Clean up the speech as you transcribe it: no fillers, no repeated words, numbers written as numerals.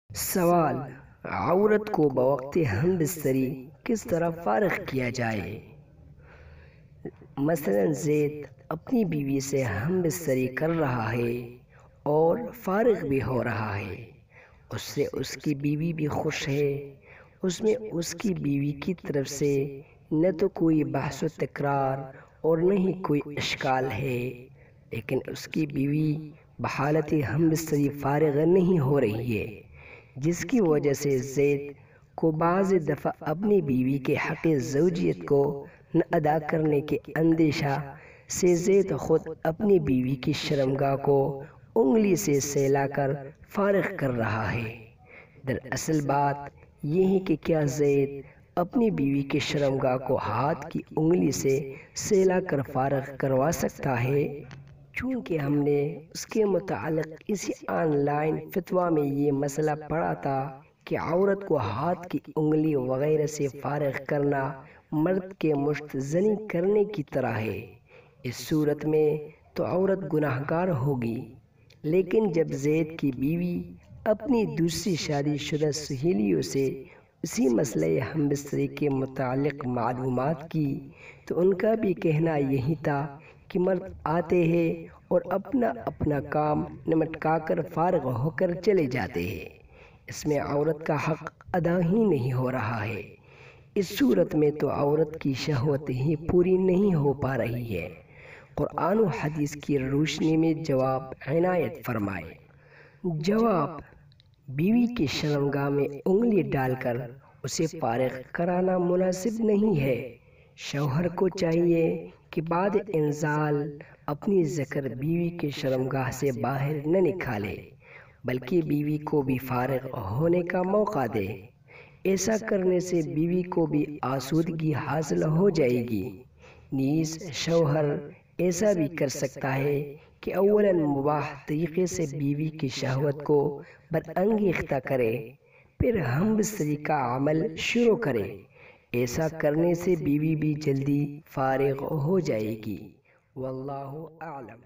سوال: عورت کو بوقت ہم بستری کس طرح فارغ کیا جائے؟ مثلا زید اپنی بیوی سے ہم بستری کر رہا ہے اور فارغ بھی ہو رہا ہے، اس سے اس کی بیوی بھی خوش ہے، اس میں اس کی بیوی کی طرف سے نہ تو کوئی بحث و تکرار اور نہ ہی کوئی اشکال ہے، لیکن اس کی بیوی بحالت ہم بستری فارغ نہیں ہو رہی ہے، جس کی وجہ سے زید کو بعض دفعہ اپنی بیوی کے حق زوجیت کو نہ ادا کرنے کے اندیشہ سے زید خود اپنی بیوی کی شرمگاہ کو انگلی سے سیلا کر فارغ کر رہا ہے۔ دراصل بات یہ ہے کہ کیا زید اپنی بیوی کی شرمگاہ کو ہاتھ کی انگلی سے سیلا کر فارغ کروا سکتا ہے؟ چونکہ ہم نے اس کے متعلق اسی آن لائن فتویٰ میں یہ مسئلہ پڑھا تھا کہ عورت کو ہاتھ کی انگلی وغیرہ سے فارغ کرنا مرد کے مشت زنی کرنے کی طرح ہے، اس صورت میں تو عورت گناہگار ہوگی۔ لیکن جب زید کی بیوی اپنی دوسری شادی شدہ سہیلیوں سے اسی مسئلہ ہم بستری کے متعلق معلومات کی تو ان کا بھی کہنا یہی تھا کہ مرد آتے ہیں اور اپنا اپنا کام نمٹا کر فارغ ہو کر چلے جاتے ہیں، اس میں عورت کا حق ادا ہی نہیں ہو رہا ہے۔ اس صورت میں تو عورت کی شہوت ہی پوری نہیں ہو پا رہی ہے۔ قرآن و حدیث کی روشنی میں جواب عنایت فرمائے۔ جواب: بیوی کی شرمگاہ میں انگلی ڈال کر اسے فارغ کرانا مناسب نہیں ہے۔ شوہر کو چاہیے کہ بعد انزال اپنی ذکر بیوی کی شرمگاہ سے باہر نہ نکالے، بلکہ بیوی کو بھی فارغ ہونے کا موقع دے۔ ایسا کرنے سے بیوی کو بھی آسودگی حاصل ہو جائے گی۔ نیز شوہر ایسا بھی کر سکتا ہے کہ اولاً مباح طریقے سے بیوی کی شہوت کو برانگیختہ کرے، پھر ہم بستری کا عمل شروع کرے۔ ایسا کرنے سے بیوی بھی جلدی فارغ ہو جائے گی۔ واللہ اعلم۔